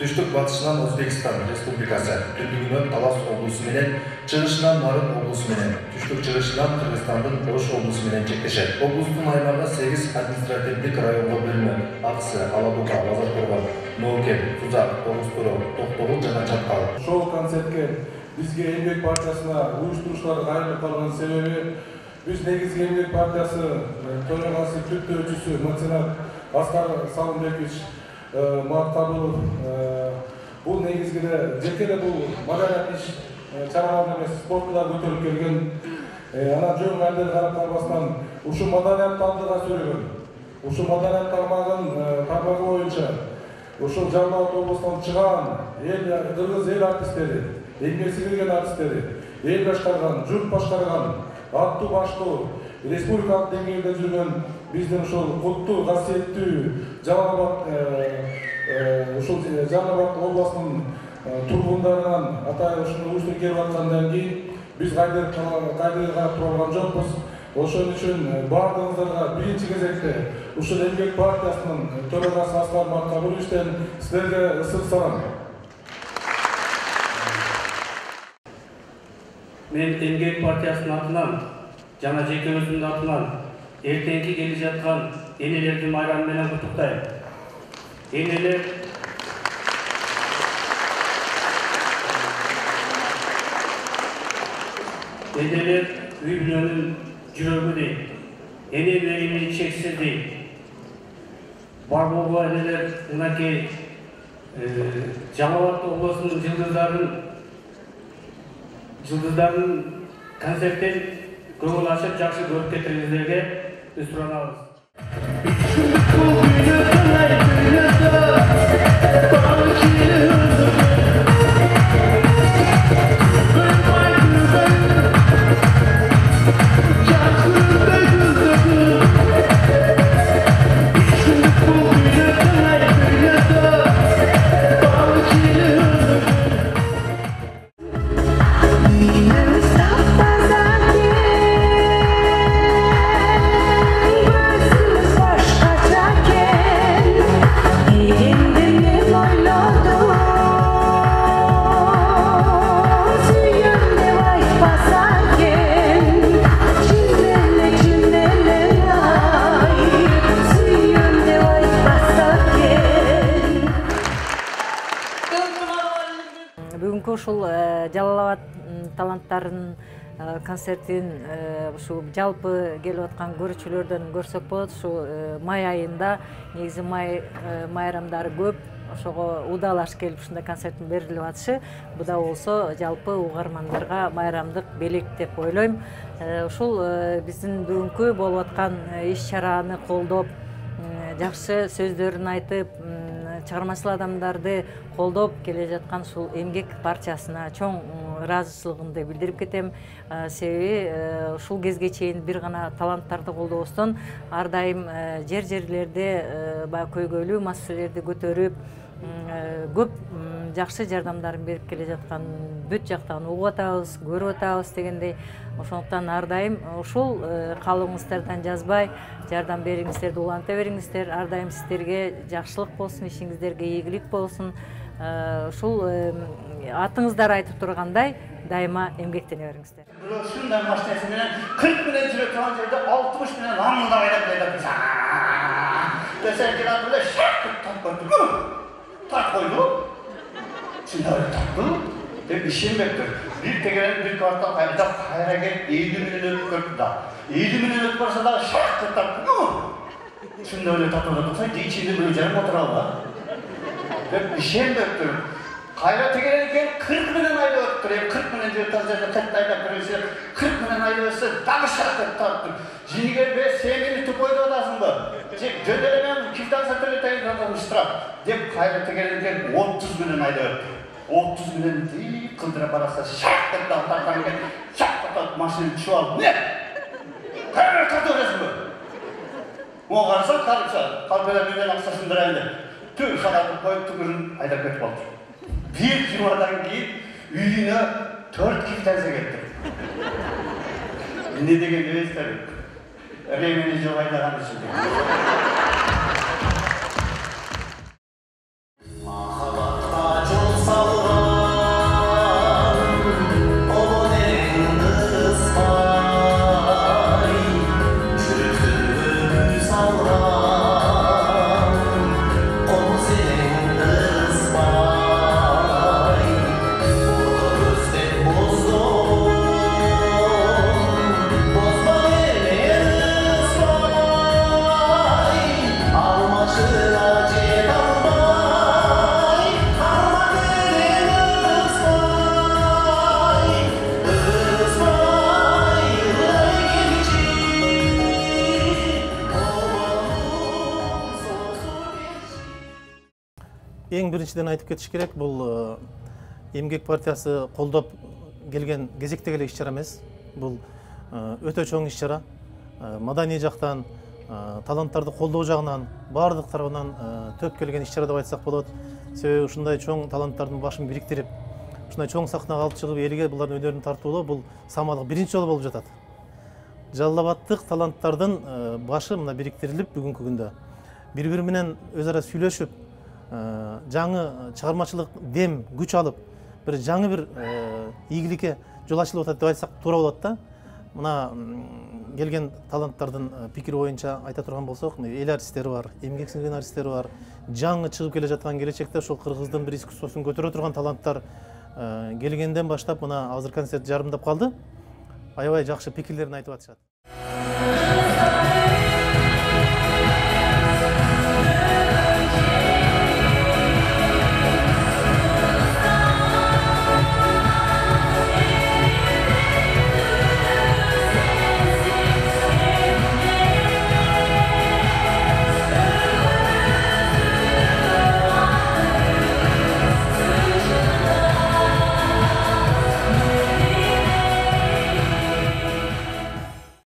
түштүк батышынан Өзбекстан Республикасы, түндүгүнөн Талас облусу менен, чыгышынан Нарын облусу менен, түштүк чыгышынан Кыргызстандын Ош облусу менен чектешет. Облустун аймагы 8 административдик районго бөлүнөт. Аксы, Алабуга, Базаркоргон, Ноокел, Тузак, Тогуз-Туру, Токтогул жана Чаткал. Ошол концертке бизге Эмгек партиясына уюштуруучулар кайрылып калган себеби биз негизги Эмгек партиясы төрагасы түптөөчүсү меценат Аскар Салымбекович Мактабылов бул негизгиде жеке бул маданият иш чараларын эмес спортуна көтөрүп келген анан жөн гайдер карап калбастан ушу маданият талдыга сөйлөгөн. Ушу маданият тармагы боюнча ушул Жалал Абад облусунан чыган кыргыз эл артисттери, эмгек сиңирген артисттери, эл башкарган, журт башкарган, аттуу баштуу, республикалык деңгээлде жүргөн биздин ушул куттуу, касиеттүү Жалал Абад облусунун тургундарынан атай ушуну уюштуруп келип аткандан кийин биз кайдыга карап тура алган жокпуз. Ошон үчүн бардыгыңыздарга биринчи кезекте ушул Эмгек партиясынын төрагасы Аскар Мактабыловичтен силерге ысык салам. Мен Эмгек партиясынын атынан жана жеке өзүмдүн атынан эртеңки келе жаткан энелердин майрамы менен куттуктайм. Энелер үй бүлөнүн жүрөгү дейт. Эне мейли чексиз дейт. Бар болгу энелер мынакей Жалал Абад облусунун жылдыздарын концерттен көңүл ачып жакшы көрүп кетириңиздерге биз суранабыз. Бүгүнкү ушул Жалал Абад таланттарынын концертин ушу жалпы келип аткан көрүүчүлөрдөн көрсөк болот. Ушу май айында негизи майрамдары көп. Ошого удалаш келип ушундай концерттин берилип атышы. Бу да болсо жалпы угармандарга майрамдык белек деп ойлойм. Ушул биздин бүгүнкү болуп аткан иш-чараны колдоп, жакшы сөздөрүн айтып, чыгармачыл адамдарды колдоп келе жаткан ушул Эмгек партиясына чоң ыраазычылыгымды билдирип кетем. Себеби ушул кезге чейин бир гана таланттарды колдобостон ар дайым жерлерде баягы көйгөйлүү маселелерди көтөрүп, көп жакшы жардамдарын берип келе жаткан бүт жактан угуп атабыз, көрүп атабыз дегендей. Ошондуктан ар дайым ушул каалооңуздардан жазбай жардам бериңиздер, уланта бериңиздер. Ар дайым сиздерге жакшылык болсун, ишиңиздерге ийгилик болсун. Ушул атыңыздар айтып тургандай дайыма эмгектене бериңиздер. Ушундай машинасы менен 40 менен жүрө турган жерде 60 менен аңылдап айдап десең келат эле шак таппады. Так койду. Чындап тапты. Деп ишенбептир. Bir tegelen bir kvartal kayda kayra gelip 50 milyon öpüp da. 50 milyon öpüp varsa da şak kırtak. Şimdi öyle tatlıda tutsa içinde böyle canım oturalım. Ve ишенбептир. Kayra tegelen gelip 40 milyon ayda öptür. 40 milyon diyor tanziyada kattayda kırılsa 40 milyon ayda öpse daha şak kırtaktır. Şimdi gel be sevgili tupoydu odasın bu. Dönelemem kiftan satırı tayın kazanmıştır. Dep kayra tegelen gelip 30 milyon ayda öptür. 30 milyon değil, kıldıra barasa şak da atardan gel, şak da maşını düşüp al. Ne? Karar kartı öğresin bu. O karısa karıpsa, kalbeler birden aksasını dırayındı. Tüm sanatı koyup tükürün ayda kötü oldu. Bir cumadan giyip, üyüne 4 kiftense getti. Ne degen ne isterim? Remeni çok aydagan için. Ең біріншіден айтып кетіш керек, бұл Эмгек партиясы қолдап келген кезекте келе иш-чара емес. Бұл өтө чоң иш-чара. Мадани жақтан, таланттарды қолдау жағынан, бардық тарабынан төп келген иш-чара деп айтсақ болады. Себебі ушундай чоң таланттардың башын бириктирип, ушундай чоң сахнага алып чыгып, элге булардын өнөрүн тартуулоо бул самалык биринчи жолу болуп жатат. Жалал Абадтык таланттардын башы мына бириктирилип бүгүнкү күндө бири-бири менен өз ара сүйлөшүп, жаңы чыгармачылык дем, күч алып, bir жаңы bir ийгиликке жол ачылып атат деп айтсак туура болот да. Мына келген таланттардын пикири боюнча айта турган болсок, эл артисттери бар, эмгек сиңген артисттери бар. Жаңы чыгып келе жаткан келечекте ошол кыргыздын бир искусствосун көтөрө турган таланттар келгенден баштап мына азыр концерт жарымдап калды. Аябай жакшы пикирлерин айтып атышат.